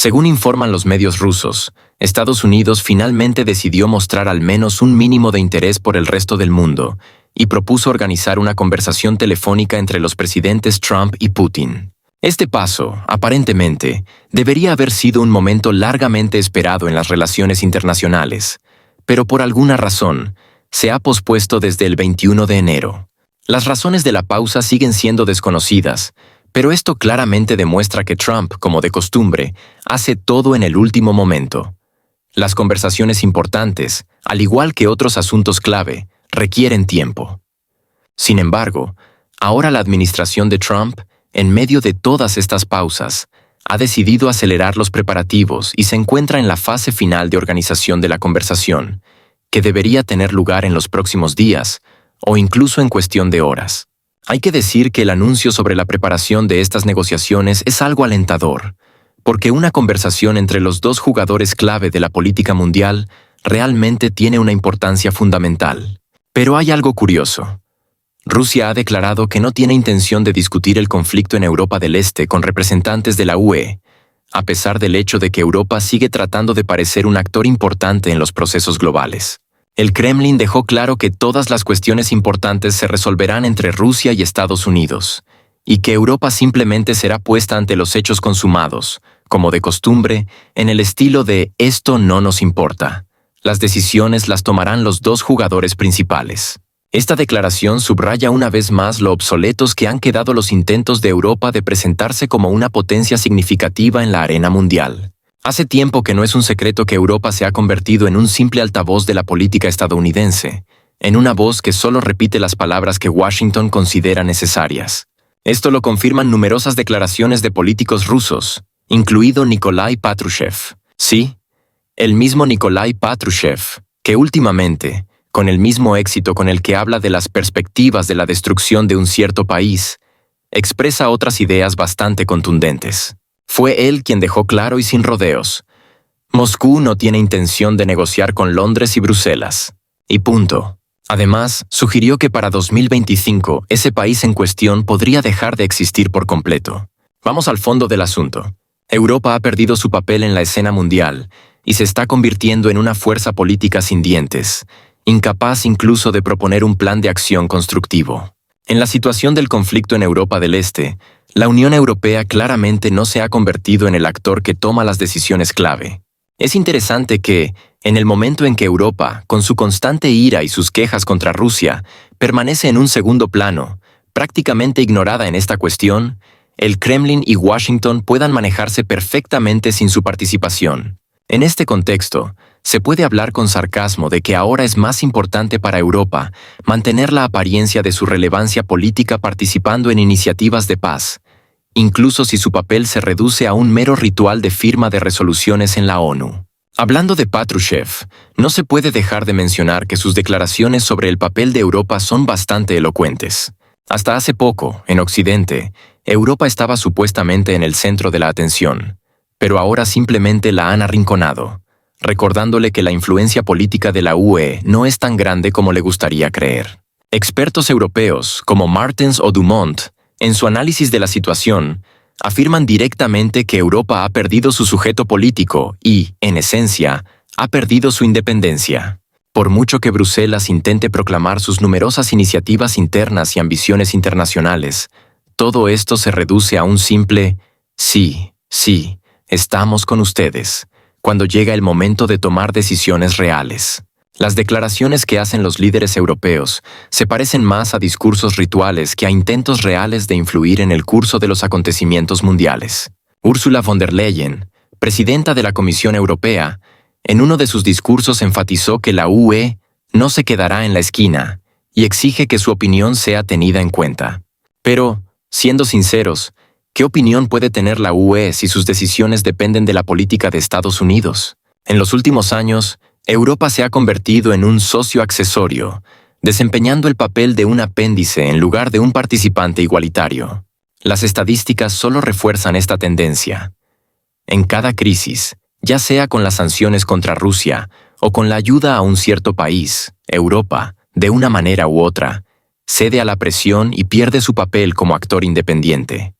Según informan los medios rusos, Estados Unidos finalmente decidió mostrar al menos un mínimo de interés por el resto del mundo y propuso organizar una conversación telefónica entre los presidentes Trump y Putin. Este paso, aparentemente, debería haber sido un momento largamente esperado en las relaciones internacionales, pero por alguna razón, se ha pospuesto desde el 21 de enero. Las razones de la pausa siguen siendo desconocidas, pero esto claramente demuestra que Trump, como de costumbre, hace todo en el último momento. Las conversaciones importantes, al igual que otros asuntos clave, requieren tiempo. Sin embargo, ahora la administración de Trump, en medio de todas estas pausas, ha decidido acelerar los preparativos y se encuentra en la fase final de organización de la conversación, que debería tener lugar en los próximos días, o incluso en cuestión de horas. Hay que decir que el anuncio sobre la preparación de estas negociaciones es algo alentador, porque una conversación entre los dos jugadores clave de la política mundial realmente tiene una importancia fundamental. Pero hay algo curioso. Rusia ha declarado que no tiene intención de discutir el conflicto en Europa del Este con representantes de la UE, a pesar del hecho de que Europa sigue tratando de parecer un actor importante en los procesos globales. El Kremlin dejó claro que todas las cuestiones importantes se resolverán entre Rusia y Estados Unidos, y que Europa simplemente será puesta ante los hechos consumados, como de costumbre, en el estilo de «esto no nos importa». Las decisiones las tomarán los dos jugadores principales. Esta declaración subraya una vez más lo obsoletos que han quedado los intentos de Europa de presentarse como una potencia significativa en la arena mundial. Hace tiempo que no es un secreto que Europa se ha convertido en un simple altavoz de la política estadounidense, en una voz que solo repite las palabras que Washington considera necesarias. Esto lo confirman numerosas declaraciones de políticos rusos, incluido Nikolai Patrushev. Sí, el mismo Nikolai Patrushev, que últimamente, con el mismo éxito con el que habla de las perspectivas de la destrucción de un cierto país, expresa otras ideas bastante contundentes. Fue él quien dejó claro y sin rodeos: Moscú no tiene intención de negociar con Londres y Bruselas. Y punto. Además, sugirió que para 2025 ese país en cuestión podría dejar de existir por completo. Vamos al fondo del asunto. Europa ha perdido su papel en la escena mundial y se está convirtiendo en una fuerza política sin dientes, incapaz incluso de proponer un plan de acción constructivo. En la situación del conflicto en Europa del Este, la Unión Europea claramente no se ha convertido en el actor que toma las decisiones clave. Es interesante que, en el momento en que Europa, con su constante ira y sus quejas contra Rusia, permanece en un segundo plano, prácticamente ignorada en esta cuestión, el Kremlin y Washington puedan manejarse perfectamente sin su participación. En este contexto, se puede hablar con sarcasmo de que ahora es más importante para Europa mantener la apariencia de su relevancia política participando en iniciativas de paz, incluso si su papel se reduce a un mero ritual de firma de resoluciones en la ONU. Hablando de Patrushev, no se puede dejar de mencionar que sus declaraciones sobre el papel de Europa son bastante elocuentes. Hasta hace poco, en Occidente, Europa estaba supuestamente en el centro de la atención, pero ahora simplemente la han arrinconado, recordándole que la influencia política de la UE no es tan grande como le gustaría creer. Expertos europeos, como Martens o Dumont, en su análisis de la situación, afirman directamente que Europa ha perdido su sujeto político y, en esencia, ha perdido su independencia. Por mucho que Bruselas intente proclamar sus numerosas iniciativas internas y ambiciones internacionales, todo esto se reduce a un simple «sí, sí, estamos con ustedes», cuando llega el momento de tomar decisiones reales. Las declaraciones que hacen los líderes europeos se parecen más a discursos rituales que a intentos reales de influir en el curso de los acontecimientos mundiales. Ursula von der Leyen, presidenta de la Comisión Europea, en uno de sus discursos enfatizó que la UE no se quedará en la esquina y exige que su opinión sea tenida en cuenta. Pero, siendo sinceros, ¿qué opinión puede tener la UE si sus decisiones dependen de la política de Estados Unidos? En los últimos años, Europa se ha convertido en un socio accesorio, desempeñando el papel de un apéndice en lugar de un participante igualitario. Las estadísticas solo refuerzan esta tendencia. En cada crisis, ya sea con las sanciones contra Rusia o con la ayuda a un cierto país, Europa, de una manera u otra, cede a la presión y pierde su papel como actor independiente.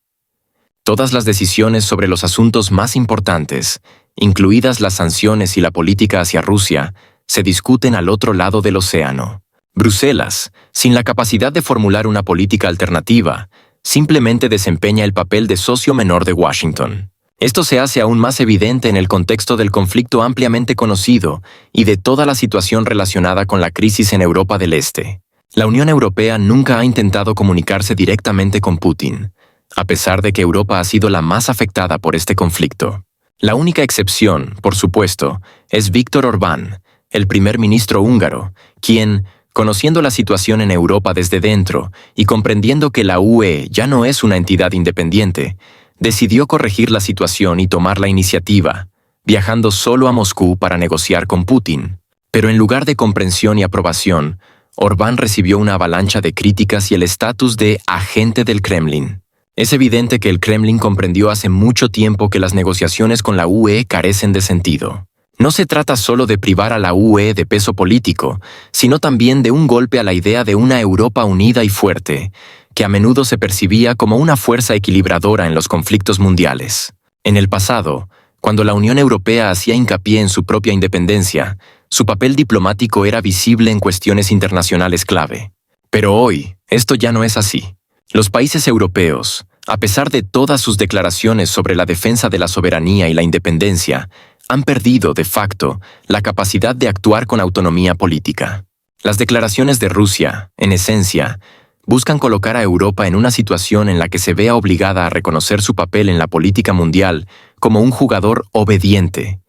Todas las decisiones sobre los asuntos más importantes, incluidas las sanciones y la política hacia Rusia, se discuten al otro lado del océano. Bruselas, sin la capacidad de formular una política alternativa, simplemente desempeña el papel de socio menor de Washington. Esto se hace aún más evidente en el contexto del conflicto ampliamente conocido y de toda la situación relacionada con la crisis en Europa del Este. La Unión Europea nunca ha intentado comunicarse directamente con Putin, a pesar de que Europa ha sido la más afectada por este conflicto. La única excepción, por supuesto, es Viktor Orbán, el primer ministro húngaro, quien, conociendo la situación en Europa desde dentro y comprendiendo que la UE ya no es una entidad independiente, decidió corregir la situación y tomar la iniciativa, viajando solo a Moscú para negociar con Putin. Pero en lugar de comprensión y aprobación, Orbán recibió una avalancha de críticas y el estatus de agente del Kremlin. Es evidente que el Kremlin comprendió hace mucho tiempo que las negociaciones con la UE carecen de sentido. No se trata solo de privar a la UE de peso político, sino también de un golpe a la idea de una Europa unida y fuerte, que a menudo se percibía como una fuerza equilibradora en los conflictos mundiales. En el pasado, cuando la Unión Europea hacía hincapié en su propia independencia, su papel diplomático era visible en cuestiones internacionales clave. Pero hoy, esto ya no es así. Los países europeos, a pesar de todas sus declaraciones sobre la defensa de la soberanía y la independencia, han perdido, de facto, la capacidad de actuar con autonomía política. Las declaraciones de Rusia, en esencia, buscan colocar a Europa en una situación en la que se vea obligada a reconocer su papel en la política mundial como un jugador obediente,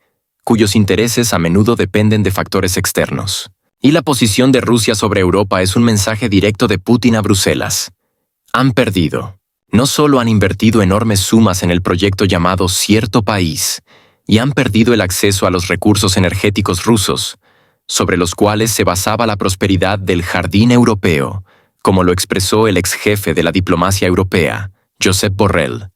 cuyos intereses a menudo dependen de factores externos. Y la posición de Rusia sobre Europa es un mensaje directo de Putin a Bruselas. Han perdido. No solo han invertido enormes sumas en el proyecto llamado Cierto País, y han perdido el acceso a los recursos energéticos rusos, sobre los cuales se basaba la prosperidad del jardín europeo, como lo expresó el ex jefe de la diplomacia europea, Josep Borrell,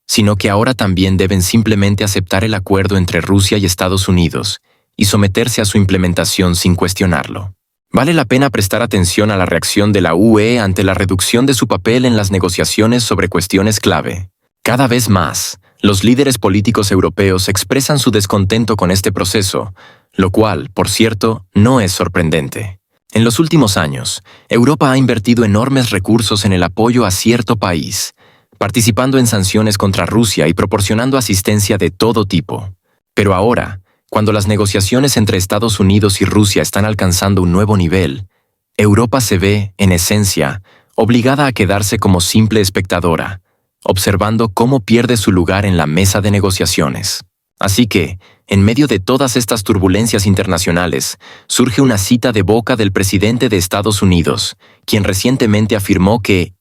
sino que ahora también deben simplemente aceptar el acuerdo entre Rusia y Estados Unidos y someterse a su implementación sin cuestionarlo. Vale la pena prestar atención a la reacción de la UE ante la reducción de su papel en las negociaciones sobre cuestiones clave. Cada vez más, los líderes políticos europeos expresan su descontento con este proceso, lo cual, por cierto, no es sorprendente. En los últimos años, Europa ha invertido enormes recursos en el apoyo a cierto país, participando en sanciones contra Rusia y proporcionando asistencia de todo tipo. Pero ahora, cuando las negociaciones entre Estados Unidos y Rusia están alcanzando un nuevo nivel, Europa se ve, en esencia, obligada a quedarse como simple espectadora, observando cómo pierde su lugar en la mesa de negociaciones. Así que, en medio de todas estas turbulencias internacionales, surge una cita de boca del presidente de Estados Unidos, quien recientemente afirmó que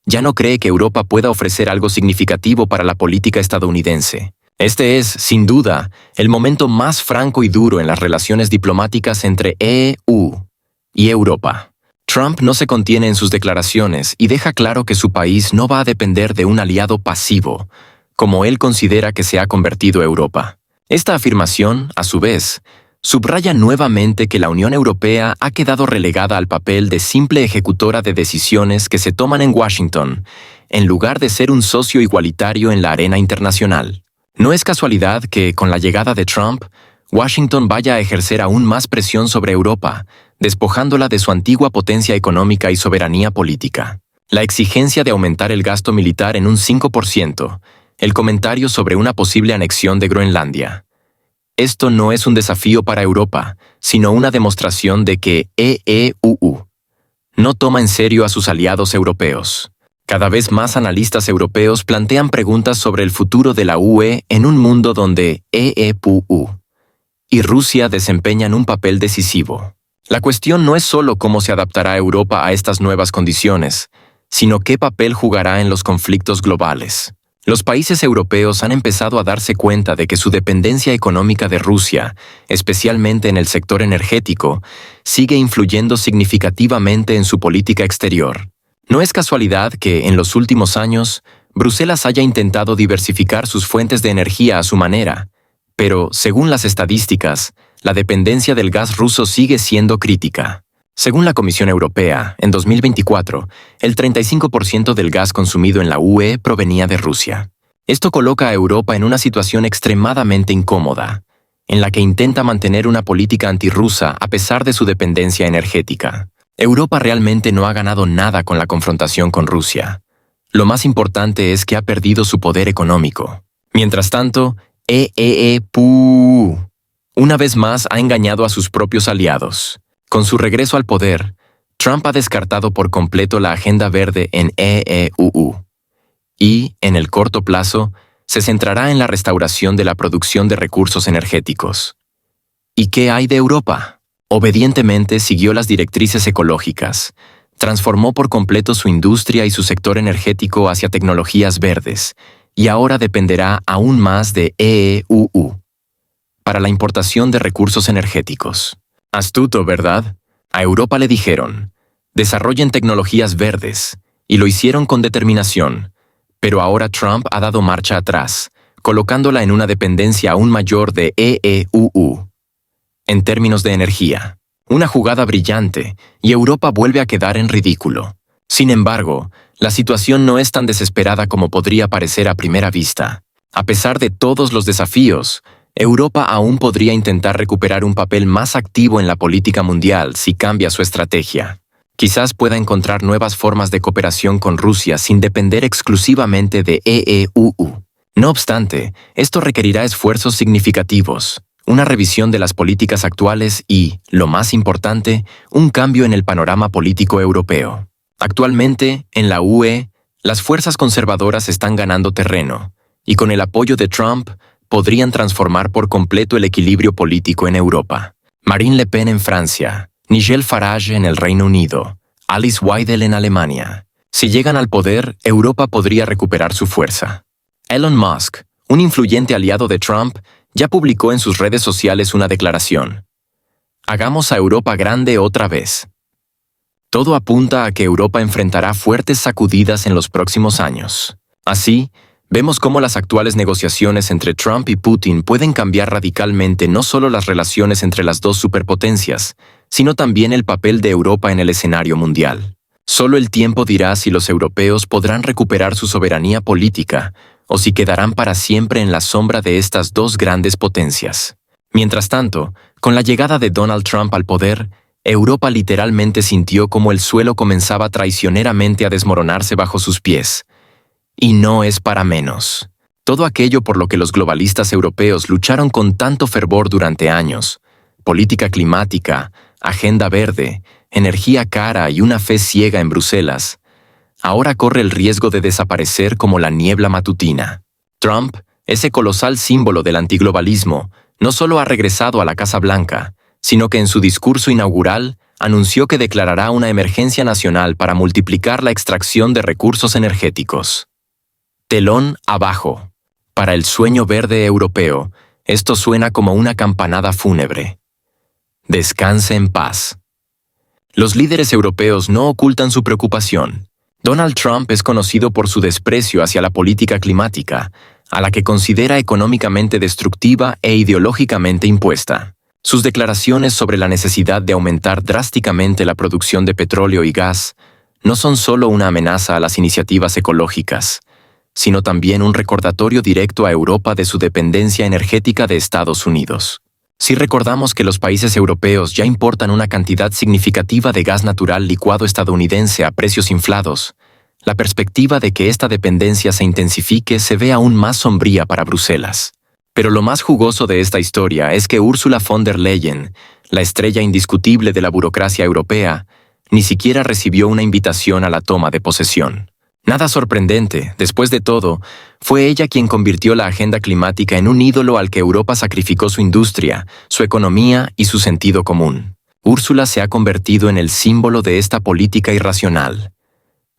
ya no cree que Europa pueda ofrecer algo significativo para la política estadounidense. Este es, sin duda, el momento más franco y duro en las relaciones diplomáticas entre EU y Europa. Trump no se contiene en sus declaraciones y deja claro que su país no va a depender de un aliado pasivo, como él considera que se ha convertido Europa. Esta afirmación, a su vez, subraya nuevamente que la Unión Europea ha quedado relegada al papel de simple ejecutora de decisiones que se toman en Washington, en lugar de ser un socio igualitario en la arena internacional. No es casualidad que, con la llegada de Trump, Washington vaya a ejercer aún más presión sobre Europa, despojándola de su antigua potencia económica y soberanía política. La exigencia de aumentar el gasto militar en un 5%, el comentario sobre una posible anexión de Groenlandia. Esto no es un desafío para Europa, sino una demostración de que EU no toma en serio a sus aliados europeos. Cada vez más analistas europeos plantean preguntas sobre el futuro de la UE en un mundo donde EU y Rusia desempeñan un papel decisivo. La cuestión no es solo cómo se adaptará Europa a estas nuevas condiciones, sino qué papel jugará en los conflictos globales. Los países europeos han empezado a darse cuenta de que su dependencia económica de Rusia, especialmente en el sector energético, sigue influyendo significativamente en su política exterior. No es casualidad que, en los últimos años, Bruselas haya intentado diversificar sus fuentes de energía a su manera, pero, según las estadísticas, la dependencia del gas ruso sigue siendo crítica. Según la Comisión Europea, en 2024, el 35% del gas consumido en la UE provenía de Rusia. Esto coloca a Europa en una situación extremadamente incómoda, en la que intenta mantener una política antirrusa a pesar de su dependencia energética. Europa realmente no ha ganado nada con la confrontación con Rusia. Lo más importante es que ha perdido su poder económico. Mientras tanto, una vez más ha engañado a sus propios aliados. Con su regreso al poder, Trump ha descartado por completo la agenda verde en EEUU. Y, en el corto plazo, se centrará en la restauración de la producción de recursos energéticos. ¿Y qué hay de Europa? Obedientemente siguió las directrices ecológicas, transformó por completo su industria y su sector energético hacia tecnologías verdes, y ahora dependerá aún más de EEUU para la importación de recursos energéticos. Astuto, ¿verdad? A Europa le dijeron, desarrollen tecnologías verdes, y lo hicieron con determinación, pero ahora Trump ha dado marcha atrás, colocándola en una dependencia aún mayor de EEUU. En términos de energía, una jugada brillante, y Europa vuelve a quedar en ridículo. Sin embargo, la situación no es tan desesperada como podría parecer a primera vista. A pesar de todos los desafíos, Europa aún podría intentar recuperar un papel más activo en la política mundial si cambia su estrategia. Quizás pueda encontrar nuevas formas de cooperación con Rusia sin depender exclusivamente de EEUU. No obstante, esto requerirá esfuerzos significativos, una revisión de las políticas actuales y, lo más importante, un cambio en el panorama político europeo. Actualmente, en la UE, las fuerzas conservadoras están ganando terreno, y con el apoyo de Trump, podrían transformar por completo el equilibrio político en Europa. Marine Le Pen en Francia, Nigel Farage en el Reino Unido, Alice Weidel en Alemania. Si llegan al poder, Europa podría recuperar su fuerza. Elon Musk, un influyente aliado de Trump, ya publicó en sus redes sociales una declaración. Hagamos a Europa grande otra vez. Todo apunta a que Europa enfrentará fuertes sacudidas en los próximos años. Así, vemos cómo las actuales negociaciones entre Trump y Putin pueden cambiar radicalmente no solo las relaciones entre las dos superpotencias, sino también el papel de Europa en el escenario mundial. Solo el tiempo dirá si los europeos podrán recuperar su soberanía política o si quedarán para siempre en la sombra de estas dos grandes potencias. Mientras tanto, con la llegada de Donald Trump al poder, Europa literalmente sintió como el suelo comenzaba traicioneramente a desmoronarse bajo sus pies. Y no es para menos. Todo aquello por lo que los globalistas europeos lucharon con tanto fervor durante años, política climática, agenda verde, energía cara y una fe ciega en Bruselas, ahora corre el riesgo de desaparecer como la niebla matutina. Trump, ese colosal símbolo del antiglobalismo, no solo ha regresado a la Casa Blanca, sino que en su discurso inaugural anunció que declarará una emergencia nacional para multiplicar la extracción de recursos energéticos. Telón abajo. Para el sueño verde europeo, esto suena como una campanada fúnebre. Descanse en paz. Los líderes europeos no ocultan su preocupación. Donald Trump es conocido por su desprecio hacia la política climática, a la que considera económicamente destructiva e ideológicamente impuesta. Sus declaraciones sobre la necesidad de aumentar drásticamente la producción de petróleo y gas no son solo una amenaza a las iniciativas ecológicas, sino también un recordatorio directo a Europa de su dependencia energética de Estados Unidos. Si recordamos que los países europeos ya importan una cantidad significativa de gas natural licuado estadounidense a precios inflados, la perspectiva de que esta dependencia se intensifique se ve aún más sombría para Bruselas. Pero lo más jugoso de esta historia es que Ursula von der Leyen, la estrella indiscutible de la burocracia europea, ni siquiera recibió una invitación a la toma de posesión. Nada sorprendente, después de todo, fue ella quien convirtió la agenda climática en un ídolo al que Europa sacrificó su industria, su economía y su sentido común. Úrsula se ha convertido en el símbolo de esta política irracional.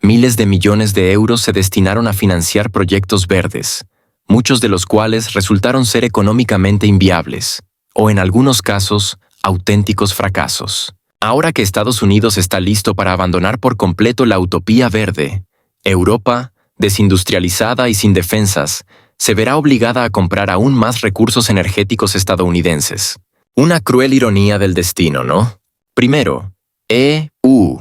Miles de millones de euros se destinaron a financiar proyectos verdes, muchos de los cuales resultaron ser económicamente inviables, o en algunos casos, auténticos fracasos. Ahora que Estados Unidos está listo para abandonar por completo la utopía verde, Europa, desindustrializada y sin defensas, se verá obligada a comprar aún más recursos energéticos estadounidenses. Una cruel ironía del destino, ¿no? Primero, EU.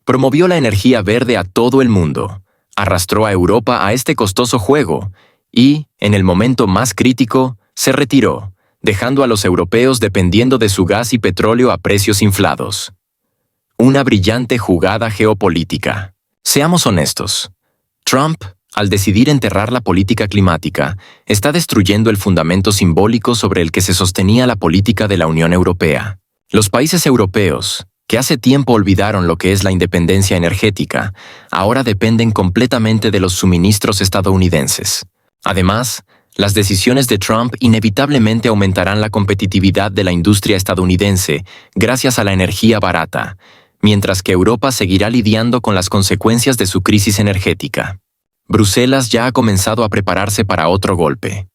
Promovió la energía verde a todo el mundo, arrastró a Europa a este costoso juego y, en el momento más crítico, se retiró, dejando a los europeos dependiendo de su gas y petróleo a precios inflados. Una brillante jugada geopolítica. Seamos honestos. Trump, al decidir enterrar la política climática, está destruyendo el fundamento simbólico sobre el que se sostenía la política de la Unión Europea. Los países europeos, que hace tiempo olvidaron lo que es la independencia energética, ahora dependen completamente de los suministros estadounidenses. Además, las decisiones de Trump inevitablemente aumentarán la competitividad de la industria estadounidense gracias a la energía barata, mientras que Europa seguirá lidiando con las consecuencias de su crisis energética. Bruselas ya ha comenzado a prepararse para otro golpe.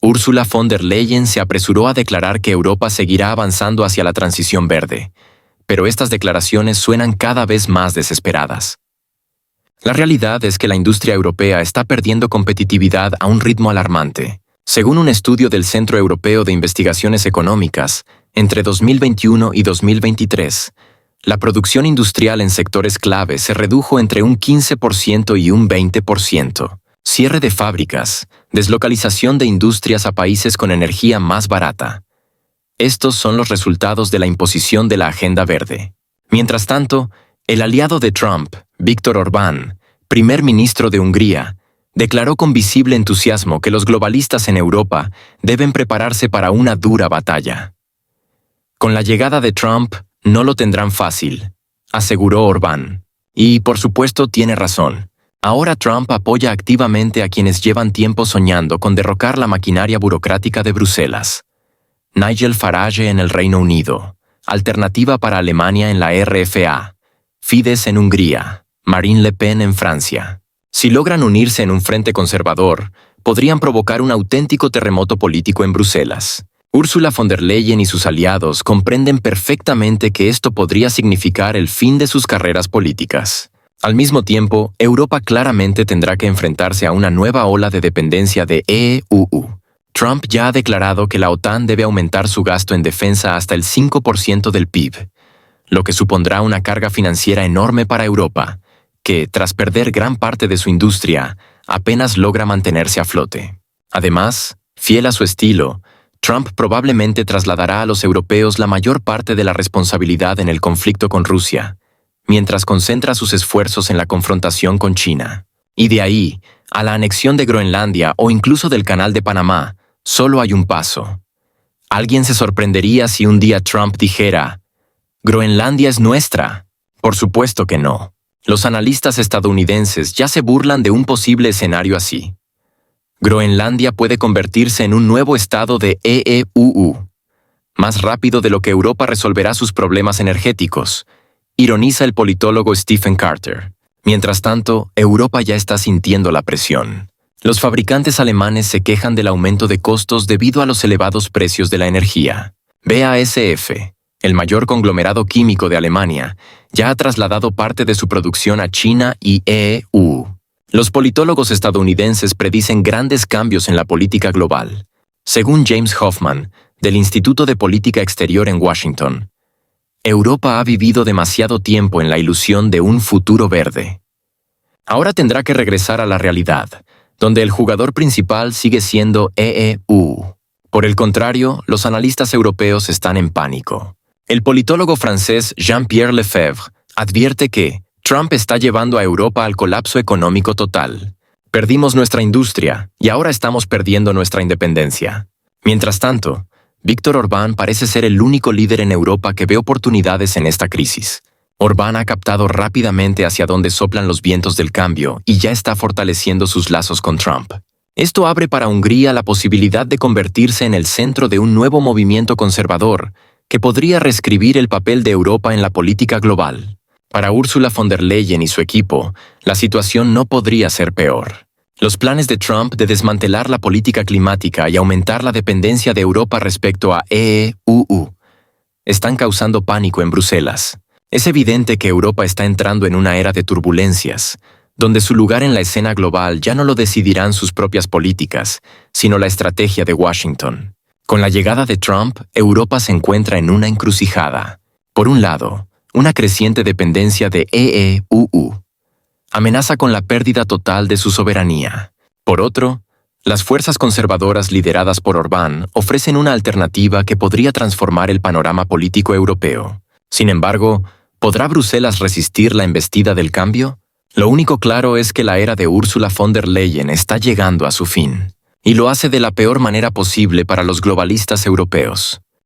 Ursula von der Leyen se apresuró a declarar que Europa seguirá avanzando hacia la transición verde, pero estas declaraciones suenan cada vez más desesperadas. La realidad es que la industria europea está perdiendo competitividad a un ritmo alarmante. Según un estudio del Centro Europeo de Investigaciones Económicas, entre 2021 y 2023, la producción industrial en sectores clave se redujo entre un 15% y un 20%. Cierre de fábricas, deslocalización de industrias a países con energía más barata. Estos son los resultados de la imposición de la Agenda Verde. Mientras tanto, el aliado de Trump, Viktor Orbán, primer ministro de Hungría, declaró con visible entusiasmo que los globalistas en Europa deben prepararse para una dura batalla. Con la llegada de Trump, no lo tendrán fácil, aseguró Orbán. Y, por supuesto, tiene razón. Ahora Trump apoya activamente a quienes llevan tiempo soñando con derrocar la maquinaria burocrática de Bruselas. Nigel Farage en el Reino Unido, Alternativa para Alemania en la RFA, Fidesz en Hungría, Marine Le Pen en Francia. Si logran unirse en un frente conservador, podrían provocar un auténtico terremoto político en Bruselas. Ursula von der Leyen y sus aliados comprenden perfectamente que esto podría significar el fin de sus carreras políticas. Al mismo tiempo, Europa claramente tendrá que enfrentarse a una nueva ola de dependencia de EU. Trump ya ha declarado que la OTAN debe aumentar su gasto en defensa hasta el 5% del PIB, lo que supondrá una carga financiera enorme para Europa, que, tras perder gran parte de su industria, apenas logra mantenerse a flote. Además, fiel a su estilo, Trump probablemente trasladará a los europeos la mayor parte de la responsabilidad en el conflicto con Rusia, mientras concentra sus esfuerzos en la confrontación con China. Y de ahí, a la anexión de Groenlandia o incluso del Canal de Panamá, solo hay un paso. ¿Alguien se sorprendería si un día Trump dijera, «Groenlandia es nuestra»? Por supuesto que no. Los analistas estadounidenses ya se burlan de un posible escenario así. Groenlandia puede convertirse en un nuevo estado de EU, más rápido de lo que Europa resolverá sus problemas energéticos, ironiza el politólogo Stephen Carter. Mientras tanto, Europa ya está sintiendo la presión. Los fabricantes alemanes se quejan del aumento de costos debido a los elevados precios de la energía. BASF, el mayor conglomerado químico de Alemania, ya ha trasladado parte de su producción a China y EU. Los politólogos estadounidenses predicen grandes cambios en la política global. Según James Hoffman, del Instituto de Política Exterior en Washington, Europa ha vivido demasiado tiempo en la ilusión de un futuro verde. Ahora tendrá que regresar a la realidad, donde el jugador principal sigue siendo EU. Por el contrario, los analistas europeos están en pánico. El politólogo francés Jean-Pierre Lefebvre advierte que Trump está llevando a Europa al colapso económico total. Perdimos nuestra industria y ahora estamos perdiendo nuestra independencia. Mientras tanto, Viktor Orbán parece ser el único líder en Europa que ve oportunidades en esta crisis. Orbán ha captado rápidamente hacia dónde soplan los vientos del cambio y ya está fortaleciendo sus lazos con Trump. Esto abre para Hungría la posibilidad de convertirse en el centro de un nuevo movimiento conservador que podría reescribir el papel de Europa en la política global. Para Ursula von der Leyen y su equipo, la situación no podría ser peor. Los planes de Trump de desmantelar la política climática y aumentar la dependencia de Europa respecto a EU están causando pánico en Bruselas. Es evidente que Europa está entrando en una era de turbulencias, donde su lugar en la escena global ya no lo decidirán sus propias políticas, sino la estrategia de Washington. Con la llegada de Trump, Europa se encuentra en una encrucijada. Por un lado, una creciente dependencia de EEUU. Amenaza con la pérdida total de su soberanía. Por otro, las fuerzas conservadoras lideradas por Orbán ofrecen una alternativa que podría transformar el panorama político europeo. Sin embargo, ¿podrá Bruselas resistir la embestida del cambio? Lo único claro es que la era de Ursula von der Leyen está llegando a su fin, y lo hace de la peor manera posible para los globalistas europeos.